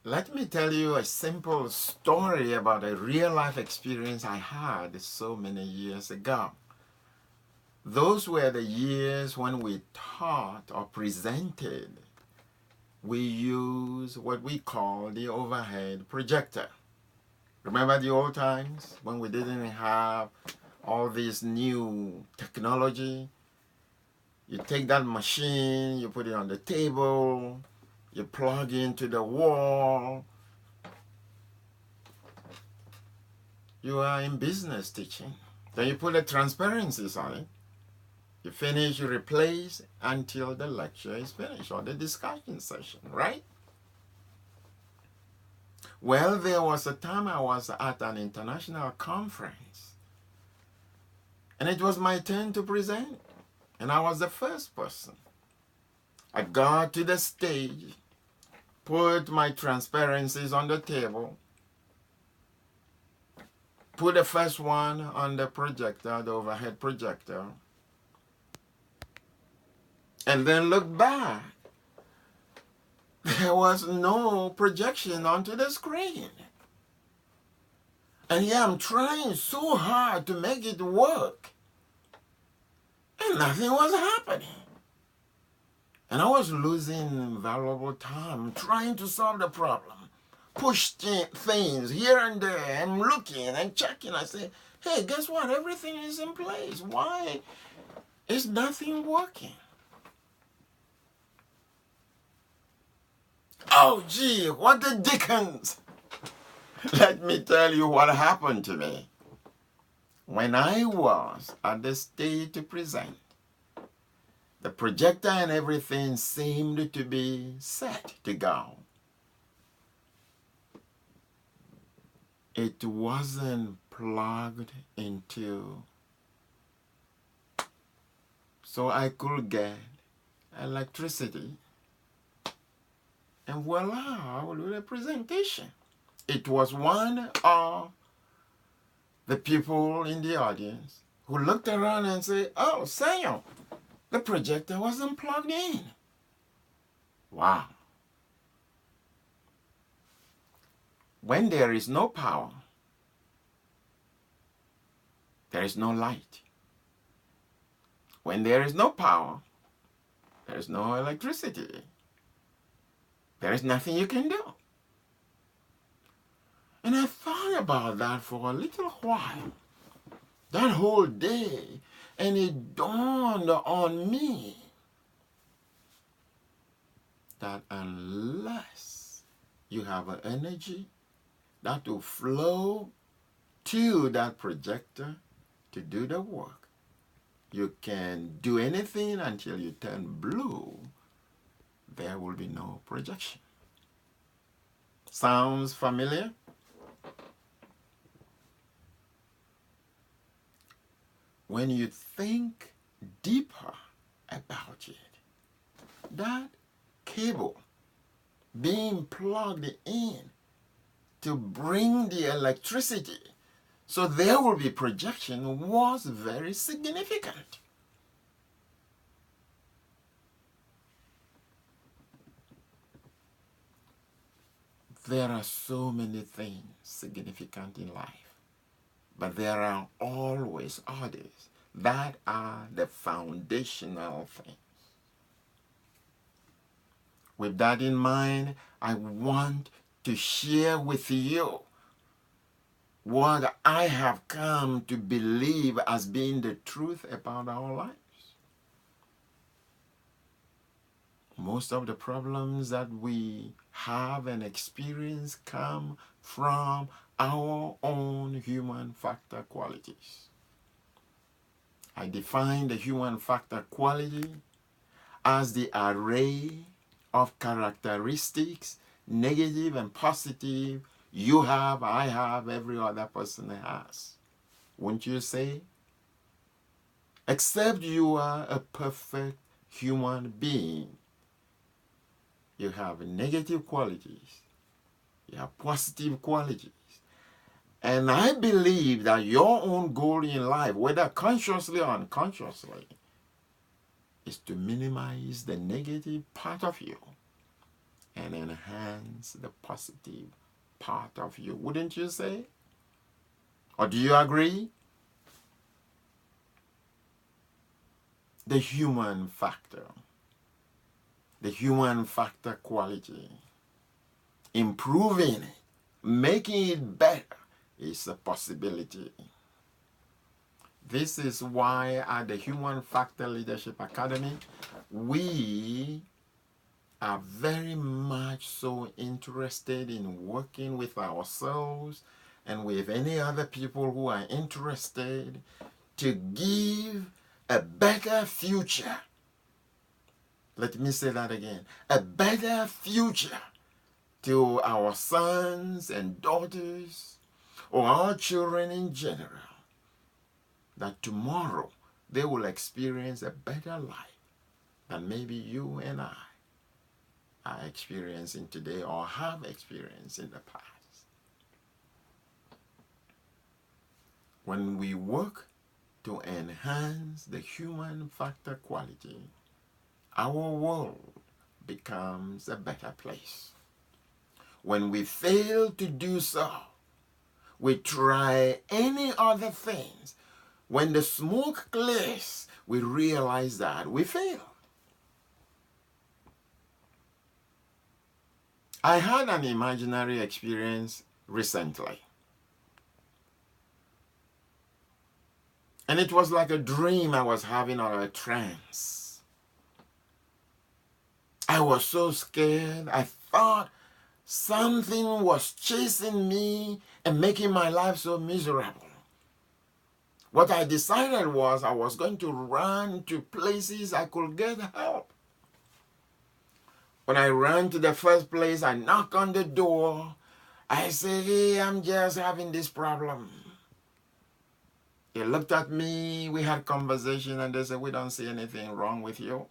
Let me tell you a simple story about a real life experience I had so many years ago. Those were the years when we taught or presented. We used what we call the overhead projector. Remember the old times when we didn't have all this new technology? You take that machine, you put it on the table, you plug into the wall. You are in business teaching. Then you put the transparencies on it. You finish, you replace until the lecture is finished or the discussion session, right? Well, there was a time I was at an international conference and it was my turn to present, and I was the first person. I got to the stage, put my transparencies on the table, put the first one on the projector, the overhead projector, and then look back. There was no projection onto the screen. And here I'm trying so hard to make it work. And nothing was happening. And I was losing valuable time trying to solve the problem. Push things here and there. I'm looking and checking. I say, hey, guess what? Everything is in place. Why is nothing working? Oh, gee, what the dickens? Let me tell you what happened to me. When I was at the stage to present, the projector and everything seemed to be set to go. It wasn't plugged into, so I could get electricity. And voila, I will do the presentation. It was one of the people in the audience who looked around and said, oh, Samuel, the projector wasn't plugged in. Wow. When there is no power, there is no light. When there is no power, there is no electricity. There is nothing you can do. And I thought about that for a little while, that whole day, and it dawned on me that unless you have an energy that will flow to that projector to do the work, you can do anything until you turn blue. There will be no projection. Sounds familiar? When you think deeper about it, that cable being plugged in to bring the electricity so there will be projection was very significant. There are so many things significant in life, but there are always others that are the foundational things. With that in mind, I want to share with you what I have come to believe as being the truth about our lives. Most of the problems that we have and experience come from our own human factor qualities. I define the human factor quality as the array of characteristics, negative and positive, you have, I have, every other person has. Wouldn't you say? Except you are a perfect human being. You have negative qualities. You have positive qualities. And I believe that your own goal in life, whether consciously or unconsciously, is to minimize the negative part of you and enhance the positive part of you. Wouldn't you say? Or do you agree? The human factor quality, improving it, making it better is a possibility. This is why at the Human Factor Leadership Academy, we are very much so interested in working with ourselves and with any other people who are interested to give a better future. Let me say that again. A better future to our sons and daughters or our children in general. That tomorrow they will experience a better life than maybe you and I are experiencing today or have experienced in the past. When we work to enhance the human factor quality, our world becomes a better place. When we fail to do so, we try any other things. When the smoke clears, we realize that we failed. I had an imaginary experience recently. And it was like a dream I was having or a trance. I was so scared. I thought something was chasing me and making my life so miserable. What I decided was I was going to run to places I could get help. When I ran to the first place, I knocked on the door. I said, "Hey, I'm just having this problem." They looked at me, we had conversation, and they said, "We don't see anything wrong with you."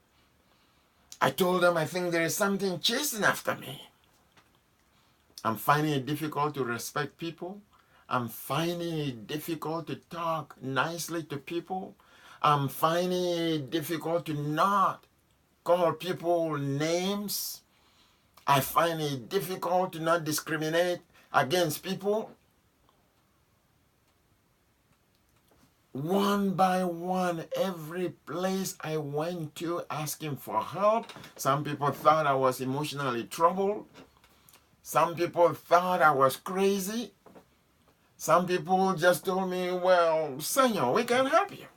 I told them, "I think there is something chasing after me. I'm finding it difficult to respect people. I'm finding it difficult to talk nicely to people. I'm finding it difficult to not call people names. I find it difficult to not discriminate against people." One by one, every place I went to asking for help, some people thought I was emotionally troubled. Some people thought I was crazy. Some people just told me, "Well, Senor, we can help you."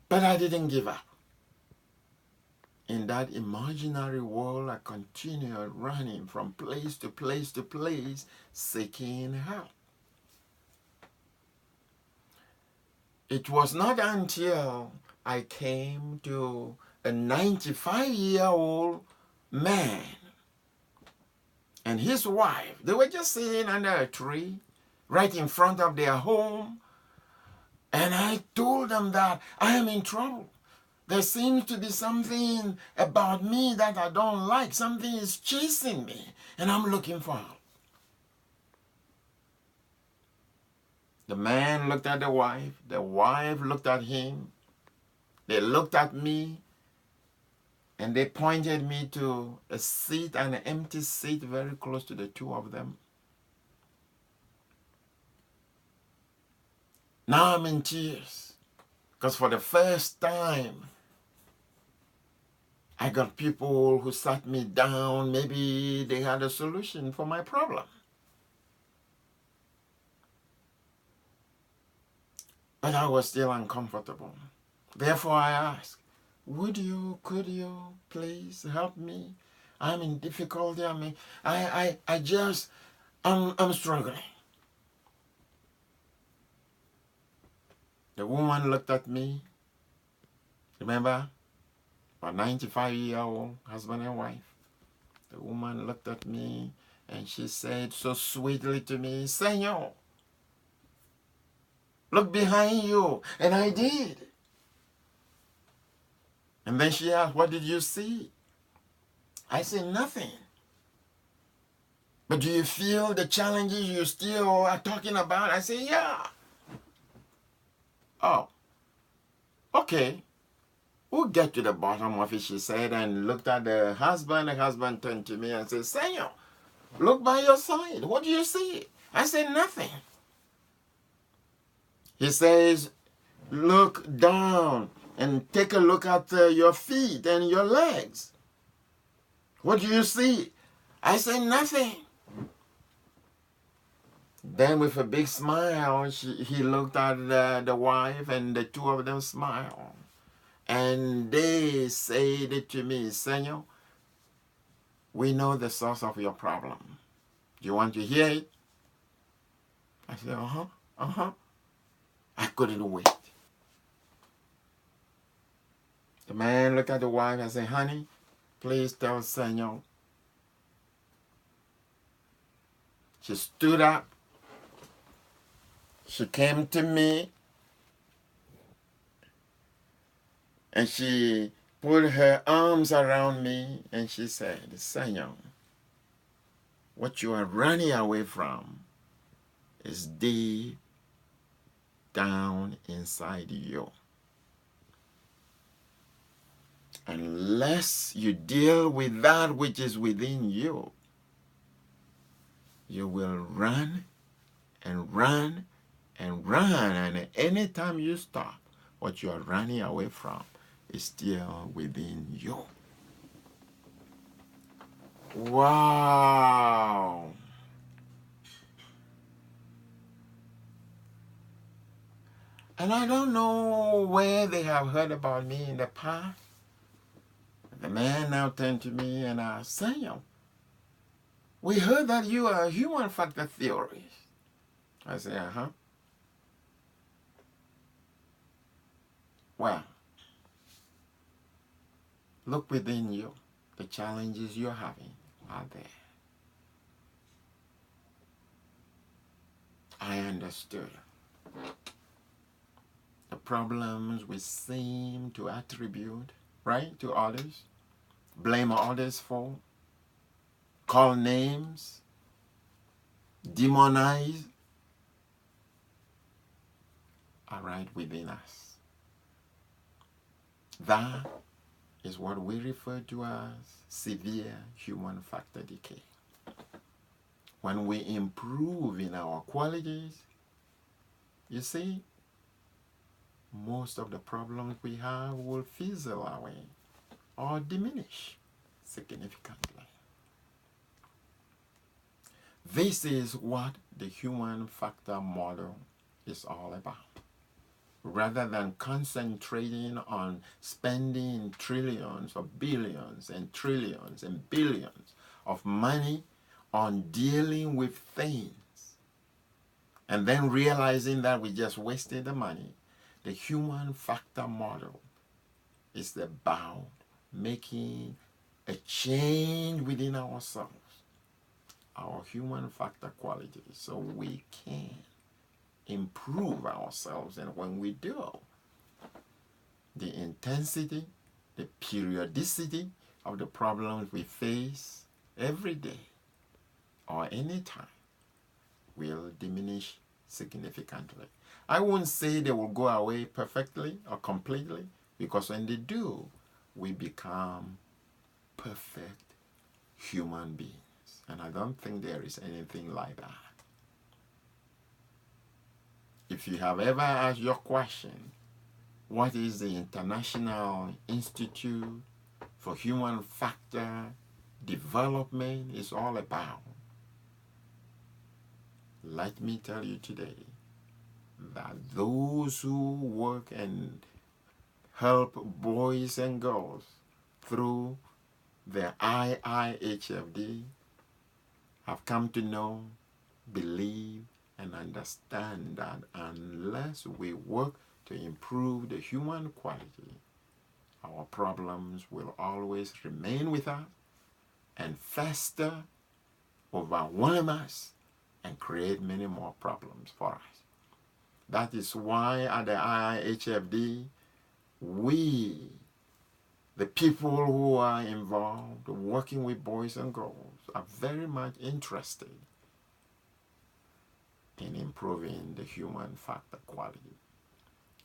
But I didn't give up. In that imaginary world, I continued running from place to place to place, seeking help. It was not until I came to a 95-year-old man and his wife. They were just sitting under a tree right in front of their home. And I told them that I am in trouble. There seems to be something about me that I don't like. Something is chasing me, and I'm looking for help. The man looked at the wife looked at him, they looked at me, and they pointed me to a seat, an empty seat very close to the two of them. Now I'm in tears, because for the first time, I got people who sat me down. Maybe they had a solution for my problem. But I was still uncomfortable. Therefore, I asked, could you please help me? I'm in difficulty. I'm struggling. The woman looked at me. Remember? A 95-year-old husband and wife. The woman looked at me and she said so sweetly to me, "Senor, look behind you." And I did. And then she asked, "What did you see?" I said, "Nothing." "But do you feel the challenges you still are talking about?" I said, "Yeah." "Oh, okay. We'll get to the bottom of it, she said, and looked at the husband. The husband turned to me and said, Senor, look by your side. What do you see? I said, nothing. He says, look down and take a look at your feet and your legs. What do you see? I said, nothing. Then with a big smile, he looked at the wife, and the two of them smiled. And they said to me, Senor, we know the source of your problem. Do you want to hear it? I said, I couldn't wait. The man looked at the wife and said, honey, please tell Senor. She stood up. She came to me. And she put her arms around me and she said, Senor, what you are running away from is deep down inside you. Unless you deal with that which is within you, you will run and run and run. And anytime you stop, what you are running away from is still within you. Wow. And I don't know where they have heard about me in the past. The man now turned to me and asked, Samuel, we heard that you are a human factor theorist. I said, Well, look within you. The challenges you're having are there. I understood. The problems we seem to attribute, right, to others, blame others for, call names, demonize, are right within us. That is what we refer to as severe human factor decay. When we improve in our qualities, you see, most of the problems we have will fizzle away or diminish significantly. This is what the human factor model is all about. Rather than concentrating on spending trillions or billions and trillions and billions of money on dealing with things and then realizing that we just wasted the money, the human factor model is about making a change within ourselves, our human factor qualities, so we can improve ourselves. And when we do, the intensity, the periodicity of the problems we face every day or any time will diminish significantly. I won't say they will go away perfectly or completely, because when they do, we become perfect human beings. And I don't think there is anything like that. If you have ever asked your question, what is the International Institute for Human Factor Development is all about? Let me tell you today that those who work and help boys and girls through the IIHFD have come to know, believe, and understand that unless we work to improve the human quality, our problems will always remain with us and fester, overwhelm us, and create many more problems for us. That is why at the IIHFD, we, the people who are involved working with boys and girls, are very much interested in improving the human factor quality,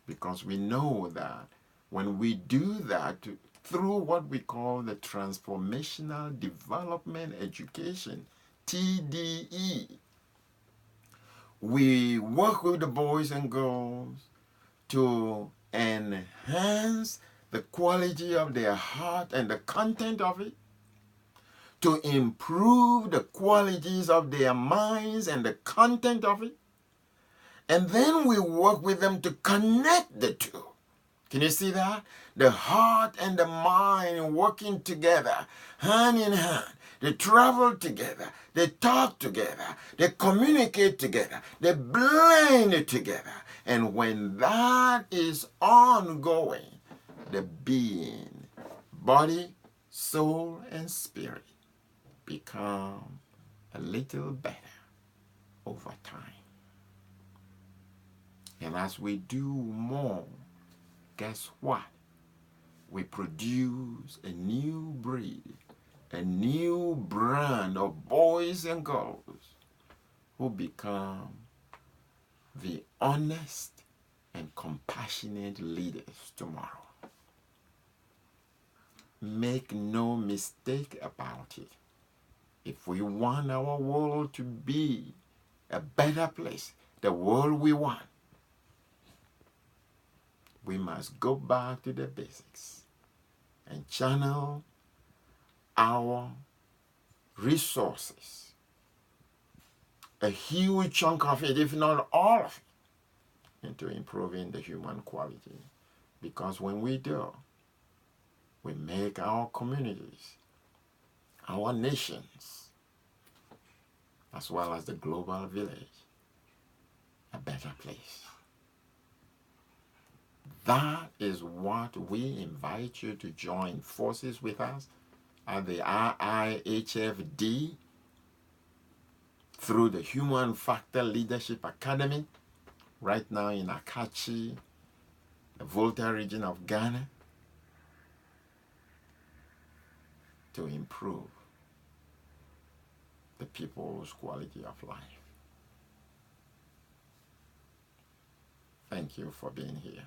because we know that When we do that through what we call the Transformational Development Education, TDE, we work with the boys and girls to enhance the quality of their heart and the content of it, to improve the qualities of their minds and the content of it, and then we work with them to connect the two. Can you see that? The heart and the mind working together, hand in hand. They travel together. They talk together. They communicate together. They blend together. And when that is ongoing, the being, body, soul, and spirit become a little better over time. And as we do more, guess what? We produce a new breed, a new brand of boys and girls who become the honest and compassionate leaders tomorrow. Make no mistake about it. If we want our world to be a better place, the world we want, we must go back to the basics and channel our resources, a huge chunk of it, if not all of it, into improving the human quality. Because when we do, we make our communities, our nations, as well as the global village, a better place. That is what we invite you to join forces with us at the RIHFD through the Human Factor Leadership Academy, right now in Akachi, the Volta region of Ghana, to improve the people's quality of life. Thank you for being here.